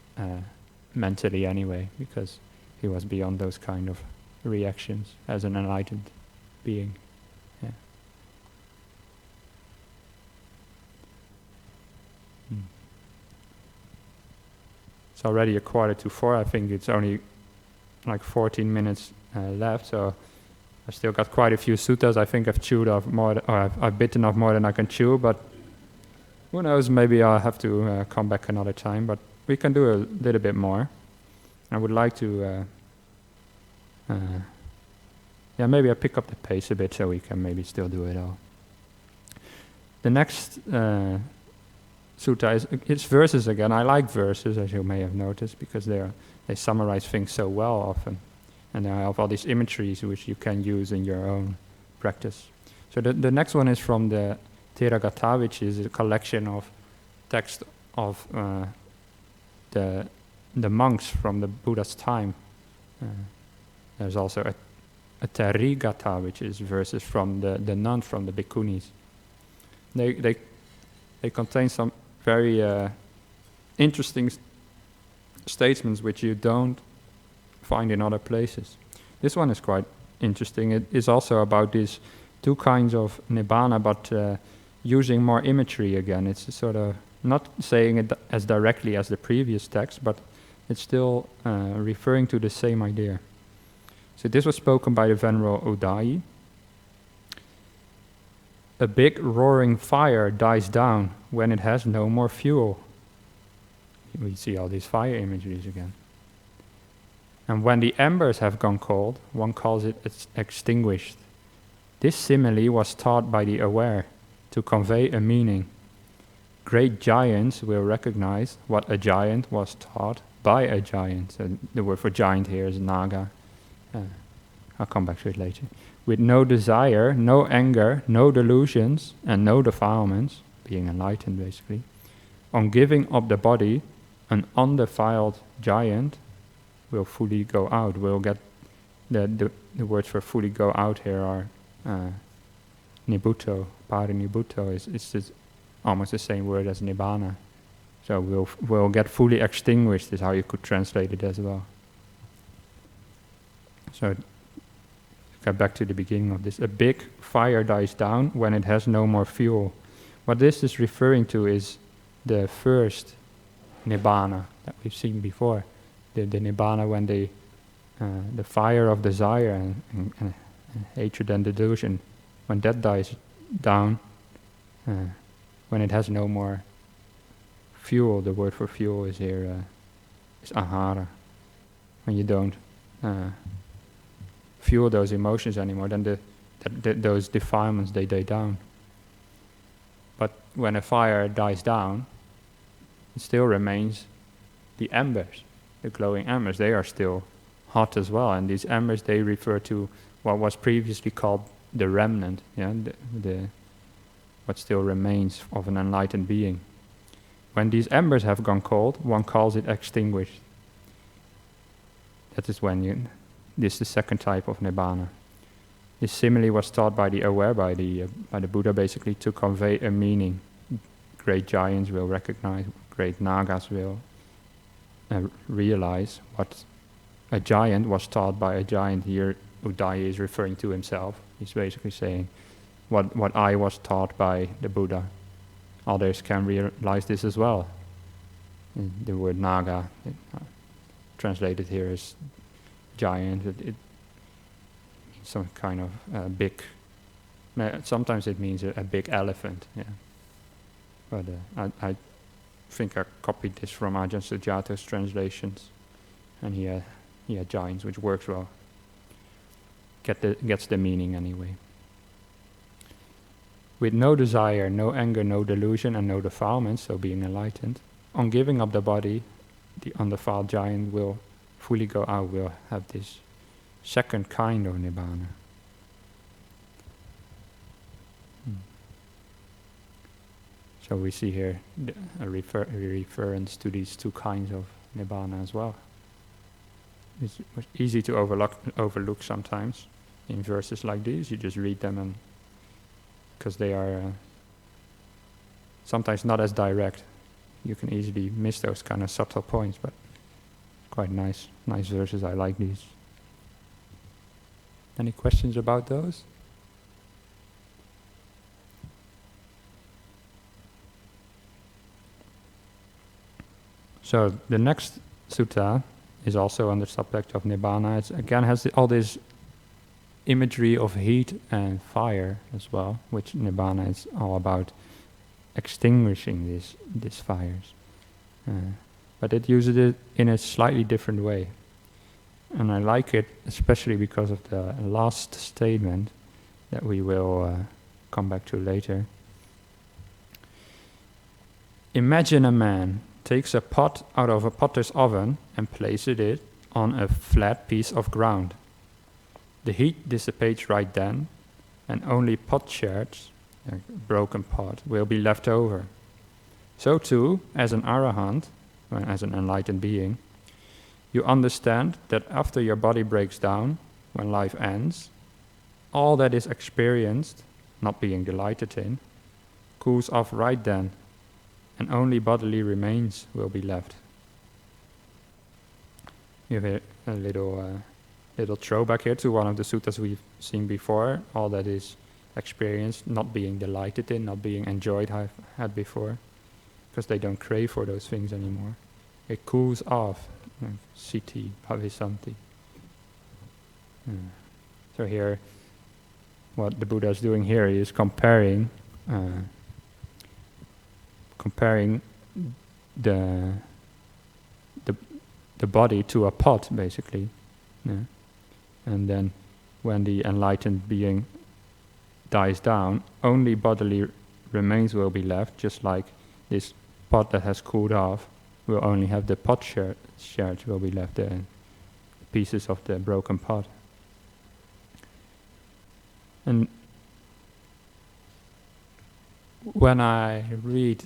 mentally anyway, because he was beyond those kind of reactions as an enlightened being. Yeah. It's already 3:45. I think it's only like 14 minutes left, so I've still got quite a few suttas. I think I've chewed off more, or I've bitten off more than I can chew, but who knows, maybe I'll have to come back another time, but we can do a little bit more. I would like to, maybe I pick up the pace a bit so we can maybe still do it all. The next sutta it's verses again. I like verses, as you may have noticed, because they summarize things so well often. And they have all these imageries which you can use in your own practice. So the next one is from the Theragatha, which is a collection of text of the monks from the Buddha's time. There's also a Therigatha, which is verses from the nuns, from the bhikkhunis. They contain some very interesting statements which you don't find in other places. This one is quite interesting. It is also about these two kinds of Nibbana, but using more imagery again. It's sort of not saying it as directly as the previous text, but it's still referring to the same idea. So this was spoken by the Venerable Udai. A big roaring fire dies down when it has no more fuel. We see all these fire imageries again. And when the embers have gone cold, one calls it extinguished. This simile was taught by the aware to convey a meaning. Great giants will recognize what a giant was taught by a giant. So the word for giant here is naga. I'll come back to it later. With no desire, no anger, no delusions, and no defilements, being enlightened basically, on giving up the body, an undefiled giant will fully go out. We'll get the words for fully go out here are nibbutto, parinibutto is almost the same word as nibbana. So we'll get fully extinguished is how you could translate it as well. So get back to the beginning of this. A big fire dies down when it has no more fuel. What this is referring to is the first nibbana that we've seen before. The nibbana when the fire of desire and hatred and delusion, when that dies down, when it has no more fuel, the word for fuel is here is ahara. When you don't fuel those emotions anymore, then those defilements they die down. But when a fire dies down, it still remains the embers, the glowing embers. They are still hot as well, and these embers, they refer to what was previously called the remnant, the what still remains of an enlightened being. When these embers have gone cold, one calls it extinguished. That is when this is the second type of Nibbana. This simile was taught by the aware, by the Buddha, basically to convey a meaning. Great giants will recognize, great Nagas will realize what a giant was taught by a giant here. Uddhaya is referring to himself. He's basically saying what I was taught by the Buddha. Others can realize this as well. The word Naga, translated here as giant, it means some kind of big, sometimes it means a big elephant, yeah. But I think I copied this from Ajahn Sujato's translations, and he had giants, which works well. Gets the meaning anyway. With no desire, no anger, no delusion, and no defilement, so being enlightened, on giving up the body, the undefiled giant will fully go out, will have this second kind of Nibbana. So we see here a reference to these two kinds of Nibbana as well. It's easy to overlook sometimes in verses like these. You just read them, and because they are sometimes not as direct, you can easily miss those kind of subtle points, but quite nice verses. I like these. Any questions about those? So the next sutta is also on the subject of Nibbana. It again has all this imagery of heat and fire as well, which Nibbana is all about extinguishing these fires. But it uses it in a slightly different way. And I like it especially because of the last statement that we will come back to later. Imagine a man takes a pot out of a potter's oven and places it on a flat piece of ground. The heat dissipates right then, and only pot shards, a broken pot, will be left over. So too, as an arahant, as an enlightened being, you understand that after your body breaks down, when life ends, all that is experienced, not being delighted in, cools off right then, and only bodily remains will be left. You have a little throwback here to one of the suttas we've seen before. All that is experienced, not being delighted in, not being enjoyed, I've had before, because they don't crave for those things anymore. It cools off. Siti, bhavisanti. So here, what the Buddha is doing here is comparing the body to a pot, basically. Yeah. And then when the enlightened being dies down, only bodily remains will be left, just like this pot that has cooled off will only have the pot shards will be left, the pieces of the broken pot. And when I read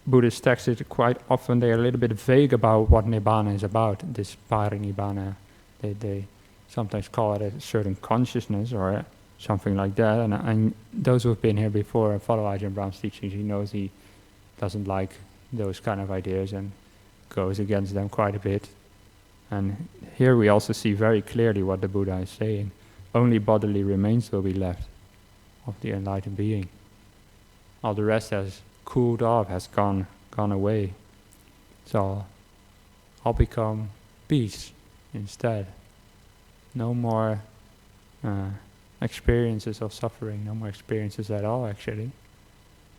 Buddhist texts, quite often they are a little bit vague about what Nibbana is about, this Parinibbana. They sometimes call it a certain consciousness or something like that. And those who have been here before and follow Ajahn Brahm's teachings, he knows he doesn't like those kind of ideas and goes against them quite a bit. And here we also see very clearly what the Buddha is saying. Only bodily remains will be left of the enlightened being. All the rest has cooled off, has gone away. So I'll become peace instead. No more experiences of suffering, no more experiences at all, actually.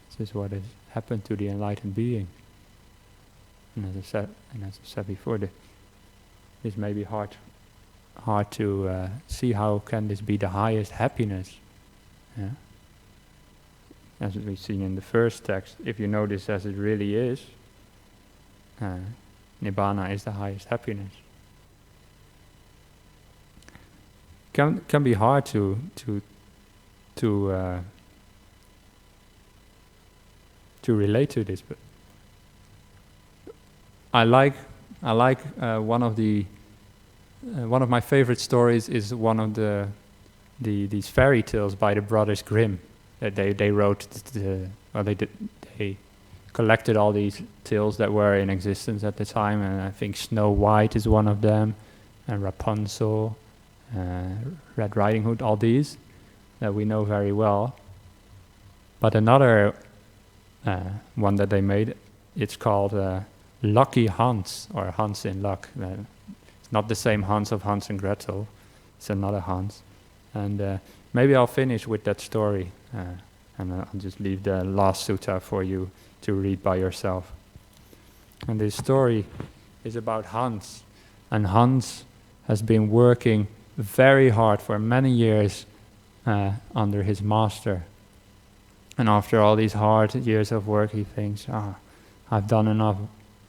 This is what has happened to the enlightened being. And as I said before, this may be hard to see how can this be the highest happiness. Yeah? as we've seen in the first text, if you know this as it really is, Nibbana is the highest happiness. Can be hard to relate to this, but I like one of my favorite stories is one of these fairy tales by the brothers Grimm. They wrote they collected all these tales that were in existence at the time, and I think Snow White is one of them, and Rapunzel, Red Riding Hood, all these that we know very well. But another one that they made, it's called Lucky Hans, or Hans in Luck. It's not the same Hans of Hans and Gretel, it's another Hans. And maybe I'll finish with that story, and I'll just leave the last sutta for you to read by yourself. And this story is about Hans, and Hans has been working very hard for many years under his master. And after all these hard years of work, he thinks, I've done enough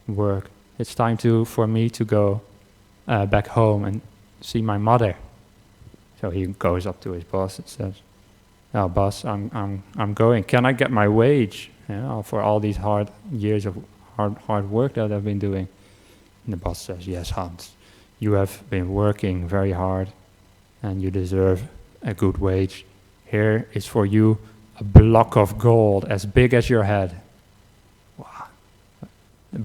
work. It's time for me to go back home and see my mother. So he goes up to his boss and says, "Oh, boss, I'm going. Can I get my wage for all these hard years of hard work that I've been doing?" And the boss says, "Yes, Hans, you have been working very hard, and you deserve a good wage. Here is for you a block of gold as big as your head." Wow. A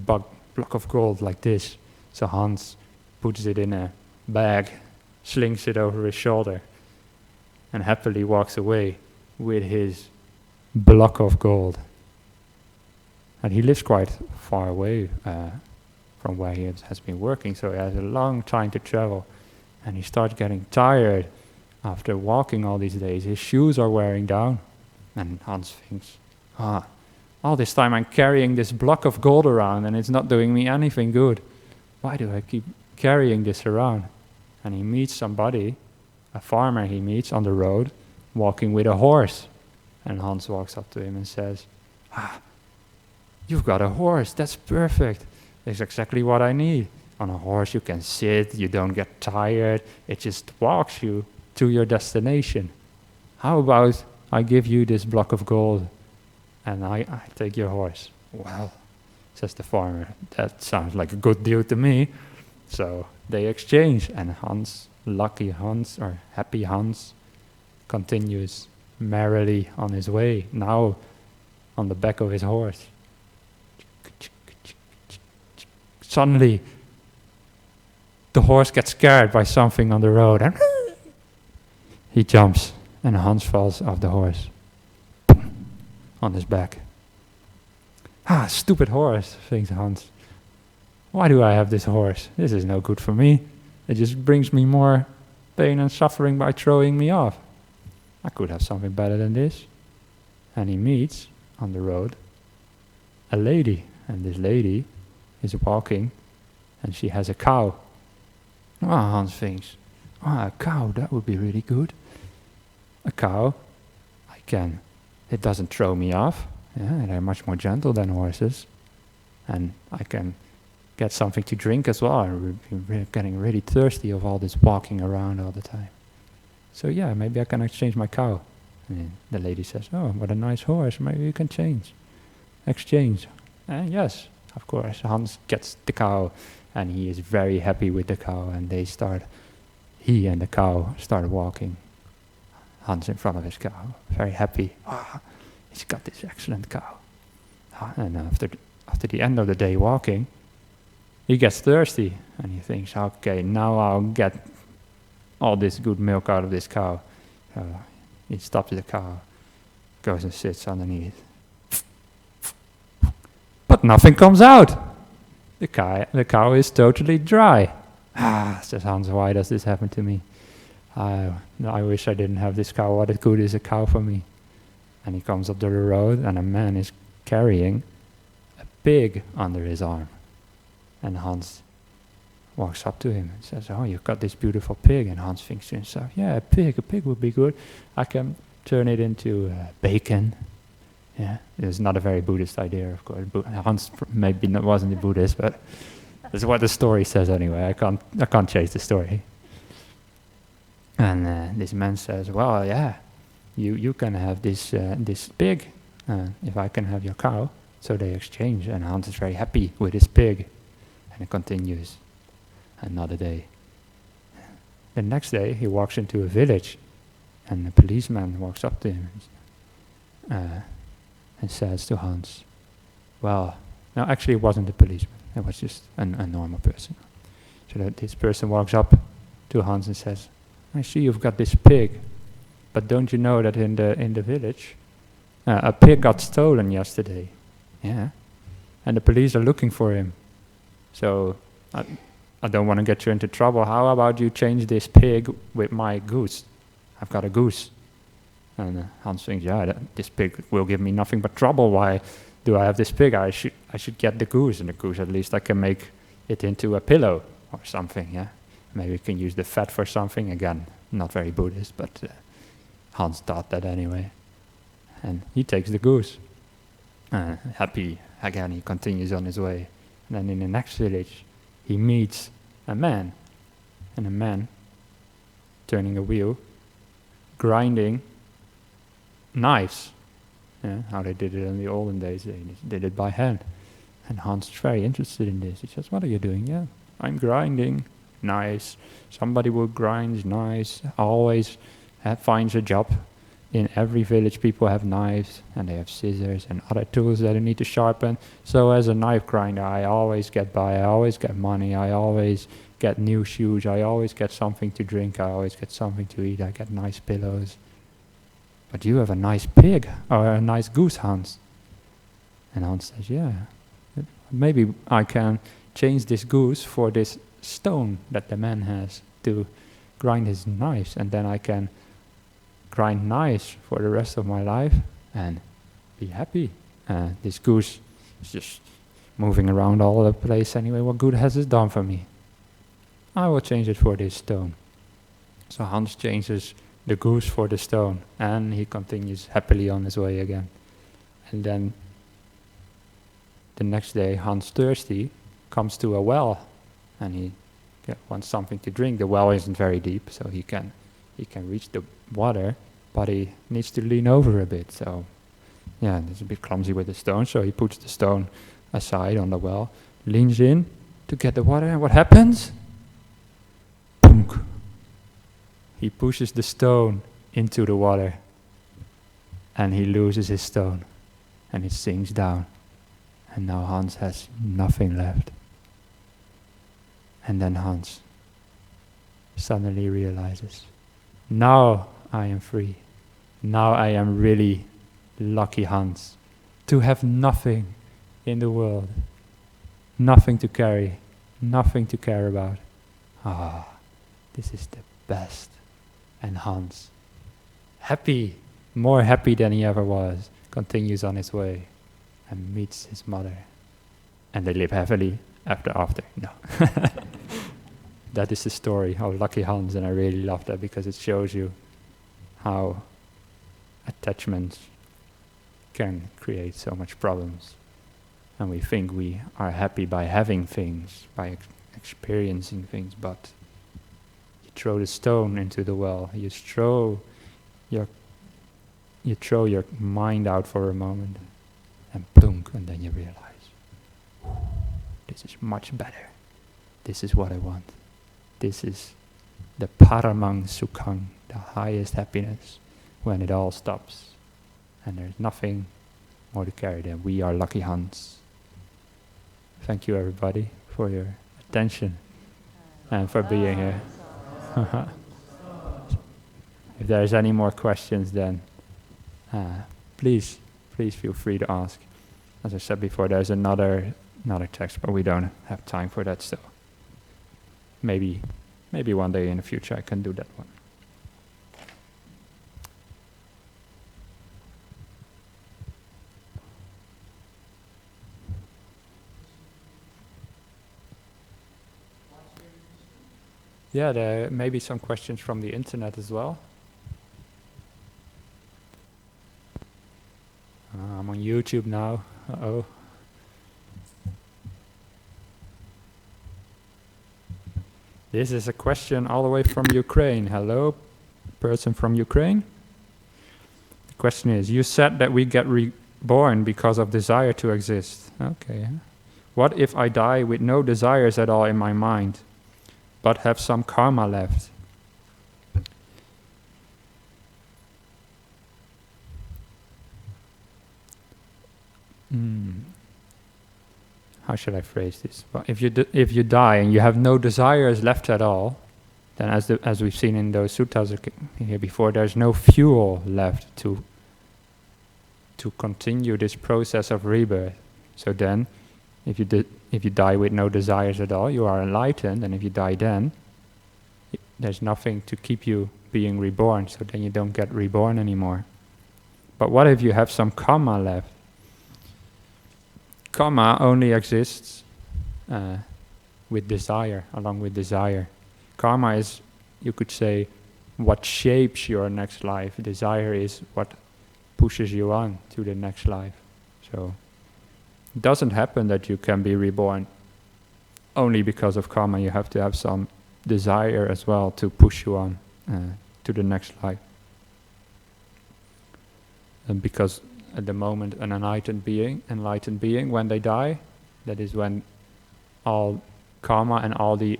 block of gold like this. So Hans puts it in a bag, slings it over his shoulder, and happily walks away with his block of gold. And he lives quite far away from where he has been working, so he has a long time to travel. And he starts getting tired after walking all these days. His shoes are wearing down. And Hans thinks, all this time I'm carrying this block of gold around and it's not doing me anything good. Why do I keep carrying this around? And he meets somebody, a farmer he meets on the road, walking with a horse. And Hans walks up to him and says, "You've got a horse, that's perfect. That's exactly what I need. On a horse you can sit, you don't get tired, it just walks you to your destination. How about I give you this block of gold and I take your horse?" "Well," says the farmer, "that sounds like a good deal to me." So they exchange, and Hans, lucky Hans, or happy Hans, continues merrily on his way, now on the back of his horse. Suddenly, the horse gets scared by something on the road, and he jumps, and Hans falls off the horse, on his back. Stupid horse, thinks Hans. Why do I have this horse? This is no good for me. It just brings me more pain and suffering by throwing me off. I could have something better than this. And he meets, on the road, a lady, and this lady is walking, and she has a cow. Hans thinks, a cow, that would be really good. A cow, it doesn't throw me off. They're much more gentle than horses. And I can get something to drink as well. I'm getting really thirsty of all this walking around all the time. So maybe I can exchange my cow. And the lady says, "Oh, what a nice horse, maybe you can exchange." Yes, of course. Hans gets the cow, and he is very happy with the cow, and he and the cow start walking. Hans in front of his cow, very happy. He's got this excellent cow. And after the end of the day walking, he gets thirsty, and he thinks, okay, now I'll get all this good milk out of this cow. He stops the cow, goes and sits underneath. But nothing comes out. The cow is totally dry. Says Hans, why does this happen to me? I wish I didn't have this cow. What good is a cow for me? And he comes up to the road, and a man is carrying a pig under his arm. And Hans walks up to him and says, "Oh, you've got this beautiful pig." And Hans thinks to himself, a pig would be good. I can turn it into bacon, Yeah, it's not a very Buddhist idea, of course. Hans maybe wasn't a Buddhist, but that's what the story says anyway. I can't change the story. And this man says, "Well, yeah, you can have this pig, if I can have your cow." So they exchange, and Hans is very happy with his pig, and it continues. Another day. The next day, he walks into a village, and a policeman walks up to him and says to Hans, "Well, no, actually it wasn't a policeman. It was just a normal person." So that this person walks up to Hans and says, "I see you've got this pig, but don't you know that in the village, a pig got stolen yesterday?" "Yeah, and the police are looking for him. So I don't want to get you into trouble. How about you change this pig with my goose? I've got a goose." And Hans thinks, "Yeah, this pig will give me nothing but trouble. Why do I have this pig? I should get the goose, and the goose at least I can make it into a pillow or something. Yeah, maybe we can use the fat for something." Again, not very Buddhist, but Hans thought that anyway. And he takes the goose. Happy again, he continues on his way. And then in the next village, he meets a man, and a man turning a wheel, grinding knives. Yeah, how they did it in the olden days, they did it by hand. And Hans is very interested in this. He says, "What are you doing?" "Yeah, I'm grinding knives. Somebody who grinds knives always finds a job. In every village people have knives, and they have scissors and other tools that they need to sharpen. So as a knife grinder, I always get by, I always get money, I always get new shoes, I always get something to drink, I always get something to eat, I get nice pillows. But you have a nice pig, or a nice goose, Hans." And Hans says, "Yeah, maybe I can change this goose for this stone that the man has to grind his knives, and then I can grind knives for the rest of my life and be happy. This goose is just moving around all over the place anyway. What good has it done for me? I will change it for this stone." So Hans changes the goose for the stone, and he continues happily on his way again. And then the next day, Hans, thirsty, comes to a well, and he wants something to drink. The well isn't very deep, so he can reach the water, but he needs to lean over a bit. So, yeah, it's a bit clumsy with the stone. So he puts the stone aside on the well, leans in to get the water, and what happens? Punk! He pushes the stone into the water, and he loses his stone, and it sinks down. And now Hans has nothing left. And then Hans suddenly realizes, now I am free. Now I am really lucky Hans to have nothing in the world, nothing to carry, nothing to care about. This is the best. And Hans, happy, more happy than he ever was, continues on his way and meets his mother. And they live happily after. No. That is the story of Lucky Hans, and I really love that because it shows you how attachments can create so much problems. And we think we are happy by having things, by experiencing things, but you throw the stone into the well, you throw your mind out for a moment, and plunk, and then you realize, this is much better. This is what I want. This is the paramang sukhang, the highest happiness, when it all stops and there's nothing more to carry than we are lucky Hans. Thank you everybody for your attention and for being here. If there's any more questions, then please feel free to ask. As I said before, there's another text, but we don't have time for that, so maybe one day in the future I can do that one. Yeah, there may be some questions from the internet as well. I'm YouTube now. Uh-oh. This is a question all the way from Ukraine. Hello, person from Ukraine. The question is, you said that we get reborn because of desire to exist. Okay. What if I die with no desires at all in my mind, but have some karma left? How should I phrase this? Well, if you die and you have no desires left at all, then as we've seen in those suttas here before, there's no fuel left to continue this process of rebirth. So then, if you die with no desires at all, you are enlightened, and if you die then, there's nothing to keep you being reborn, so then you don't get reborn anymore. But what if you have some karma left? Karma only exists with desire, along with desire. Karma is, you could say, what shapes your next life. Desire is what pushes you on to the next life. So it doesn't happen that you can be reborn only because of karma. You have to have some desire as well to push you on to the next life. And because at the moment an enlightened being, when they die, that is when all karma and all the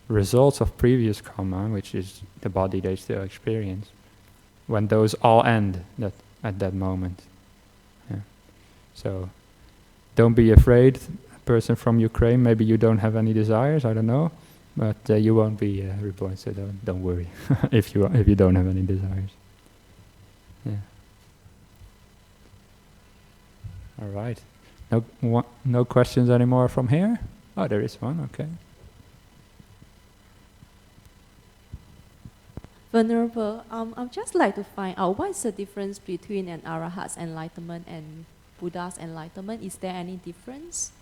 results of previous karma, which is the body they still experience, when those all end at that moment. Yeah. So don't be afraid, person from Ukraine. Maybe you don't have any desires, I don't know, but you won't be reborn. So don't worry if you don't have any desires. Yeah. All right. No questions anymore from here? Oh, there is one. Okay. Venerable, I'd just like to find out what is the difference between an arahat's enlightenment and Buddha's enlightenment. Is there any difference?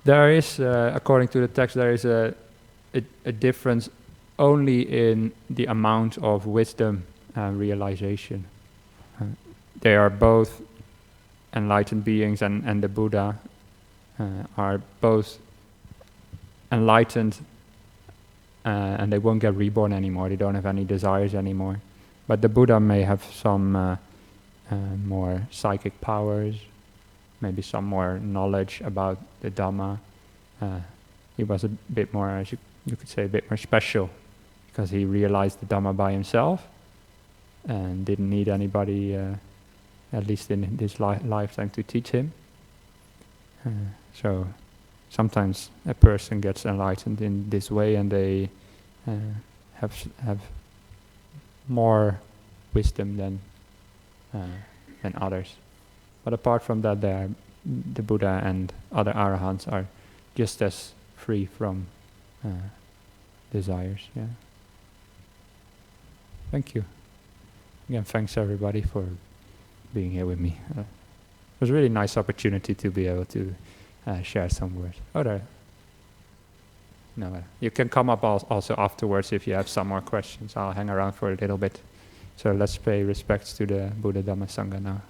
There is, according to the text, there is a difference only in the amount of wisdom and realization. They are both enlightened beings, and the Buddha are both enlightened, and they won't get reborn anymore. They don't have any desires anymore. But the Buddha may have some more psychic powers, maybe some more knowledge about the Dhamma. He was a bit more, as you could say, a bit more special, because he realized the Dhamma by himself and didn't need anybody, at least in this lifetime, to teach him. So sometimes a person gets enlightened in this way, and they have more wisdom than others. But apart from that, the Buddha and other arahants are just as free from desires. Yeah. Thank you. Again, thanks everybody for being here with me. It was a really nice opportunity to be able to share some words. You can come up also afterwards if you have some more questions. I'll hang around for a little bit. So let's pay respects to the Buddha Dhamma Sangha now.